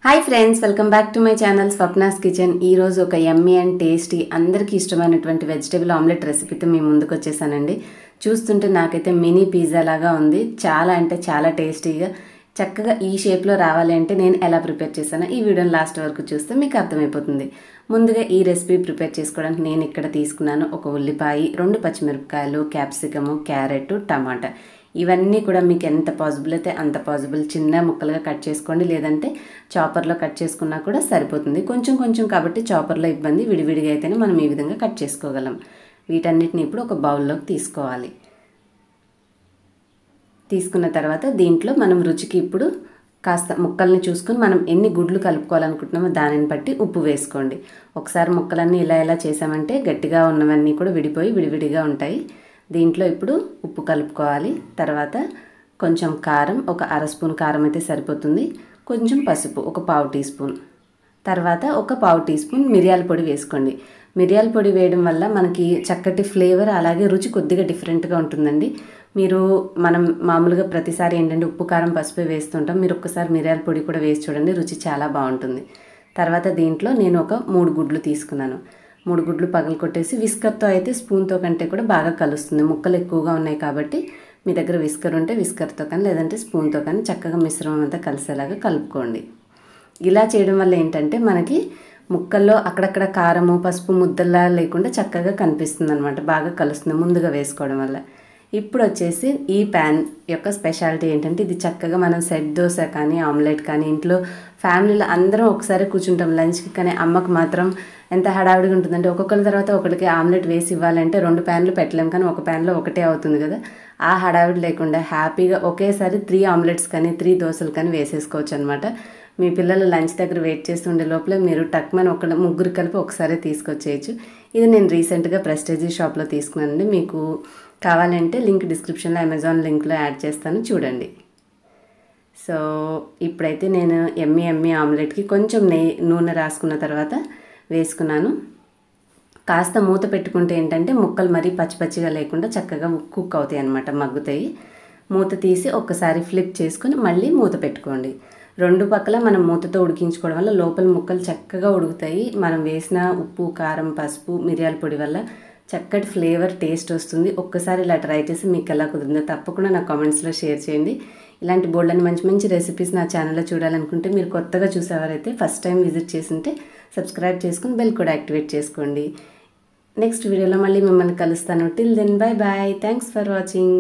Hi friends, welcome back to my channel Swapna's kitchen. ఈరోజు ఒక యమ్మీ and tasty అందరికీ ఇష్టమైనటువంటి వెజిటేబుల్ ఆమ్లెట్ రెసిపీతో మీ ముందుకు వచ్చేసానండి. చూస్తుంటే నాకైతే మినీ పిజ్జా లాగా ఉంది. చాలా అంటే చాలా టేస్టీగా చక్కగా ఈ షేప్లో రావాలి అంటే నేను ఎలా ప్రిపేర్ చేశానో ఈ వీడియోని లాస్ట్ వరకు చూస్తే మీకు అర్థమైపోతుంది. ముందుగా ఈ రెసిపీ ప్రిపేర్ చేసుకోవడానికి నేను ఇక్కడ తీసుకున్నాను ఒక ఉల్లిపాయ, 2 పచ్చిమిరపకాయలు, క్యాప్సికము, క్యారెట్, టమాటా. ఇవన్నీ కూడా మీకు ఎంత పాసిబుల్ అయితే అంత పాసిబుల్ చిన్న ముక్కలుగా కట్ చేసుకోండి, లేదంటే చాపర్లో కట్ చేసుకున్నా కూడా సరిపోతుంది. కొంచెం కొంచెం కాబట్టి చాపర్లో ఇబ్బంది, విడివిడిగా అయితేనే మనం ఈ విధంగా కట్ చేసుకోగలం. వీటన్నిటిని ఇప్పుడు ఒక బౌల్లోకి తీసుకోవాలి. తీసుకున్న తర్వాత దీంట్లో మనం రుచికి ఇప్పుడు కాస్త ముక్కల్ని చూసుకొని మనం ఎన్ని గుడ్లు కలుపుకోవాలనుకుంటున్నామో దానిని బట్టి ఉప్పు వేసుకోండి. ఒకసారి ముక్కలన్నీ ఇలా చేసామంటే గట్టిగా ఉన్నవన్నీ కూడా విడిపోయి విడివిడిగా ఉంటాయి. దీంట్లో ఇప్పుడు ఉప్పు కలుపుకోవాలి. తర్వాత కొంచెం కారం, ఒక 1/2 స్పూన్ కారం అయితే సరిపోతుంది. కొంచెం పసుపు, ఒక 1/4 టీ స్పూన్. తర్వాత ఒక 1/4 టీ స్పూన్ మిరియాల పొడి వేసుకోండి. మిరియాల పొడి వేయడం వల్ల మనకి చక్కటి ఫ్లేవర్, అలాగే రుచి కొద్దిగా డిఫరెంట్గా ఉంటుందండి. మనం మామూలుగా ప్రతిసారి ఏంటంటే ఉప్పు, కారం, పసుపే వేస్తుంటాం. మీరు ఒక్కసారి మిరియాల పొడి కూడా వేసి చూడండి, రుచి చాలా బాగుంటుంది. తర్వాత దీంట్లో నేను ఒక 3 గుడ్లు తీసుకున్నాను. 3 గుడ్లు పగలకొట్టేసి విస్కర్తో అయితే స్పూన్తో కంటే కూడా బాగా కలుస్తుంది. ముక్కలు ఎక్కువగా ఉన్నాయి కాబట్టి మీ దగ్గర విస్కర్ ఉంటే విస్కర్తో కానీ లేదంటే స్పూన్తో కానీ చక్కగా మిశ్రమం అంతా కలిసేలాగా కలుపుకోండి. ఇలా చేయడం వల్ల ఏంటంటే మనకి ముక్కల్లో అక్కడక్కడ కారము, పసుపు ముద్దల్లా లేకుండా చక్కగా కనిపిస్తుంది అనమాట, బాగా కలుస్తుంది ముందుగా వేసుకోవడం వల్ల. ఇప్పుడు వచ్చేసి ఈ ప్యాన్ యొక్క స్పెషాలిటీ ఏంటంటే ఇది చక్కగా మనం సెట్ దోశ కానీ ఆమ్లెట్ కానీ ఇంట్లో ఫ్యామిలీలో అందరం ఒకసారి కూర్చుంటాం లంచ్కి. కానీ అమ్మకు మాత్రం ఎంత హడావిడిగా ఉంటుందంటే ఒక్కొక్కరి తర్వాత ఒకరికి ఆమ్లెట్ వేసి ఇవ్వాలంటే 2 ప్యాన్లు పెట్టలేం, కానీ ఒక ప్యాన్లో ఒకటే అవుతుంది కదా. ఆ హడావిడి లేకుండా హ్యాపీగా ఒకేసారి 3 ఆమ్లెట్స్ కానీ 3 దోశలు కానీ వేసేసుకోవచ్చు అనమాట. మీ పిల్లలు లంచ్ దగ్గర వెయిట్ చేస్తుండే లోపల మీరు టక్మని ముగ్గురు కలిపి ఒకసారి తీసుకొచ్చేయచ్చు. ఇది నేను రీసెంట్గా ప్రెస్టేజీ షాప్లో తీసుకున్నానండి. మీకు కావాలంటే లింక్ డిస్క్రిప్షన్లో అమెజాన్ లింక్లో యాడ్ చేస్తాను, చూడండి. సో ఇప్పుడైతే నేను ఎమ్మి ఆమ్లెట్కి కొంచెం నూనె రాసుకున్న తర్వాత వేసుకున్నాను. కాస్త మూత పెట్టుకుంటే ఏంటంటే ముక్కలు మరీ పచ్చిగా లేకుండా చక్కగా కుక్ అవుతాయి అన్నమాట, మగ్గుతాయి. మూత తీసి ఒక్కసారి ఫ్లిప్ చేసుకొని మళ్ళీ మూత పెట్టుకోండి. 2 పక్కల మనం మూతతో ఉడికించుకోవడం వల్ల లోపల ముక్కలు చక్కగా ఉడుకుతాయి. మనం వేసిన ఉప్పు, కారం, పసుపు, మిరియాల పొడి వల్ల చక్కటి ఫ్లేవర్, టేస్ట్ వస్తుంది. ఒక్కసారి ఇలా ట్రై చేసి మీకు ఎలా కుదిరిందో తప్పకుండా నా కామెంట్స్లో షేర్ చేయండి. ఇలాంటి బోల్డని మంచి మంచి రెసిపీస్ నా ఛానల్లో చూడాలనుకుంటే మీరు కొత్తగా చూసేవారైతే ఫస్ట్ టైం విజిట్ చేస్తుంటే సబ్స్క్రైబ్ చేసుకుని బెల్ కూడా యాక్టివేట్ చేసుకోండి. నెక్స్ట్ వీడియోలో మళ్ళీ మిమ్మల్ని కలుస్తాను. Till then bye bye. Thanks for watching.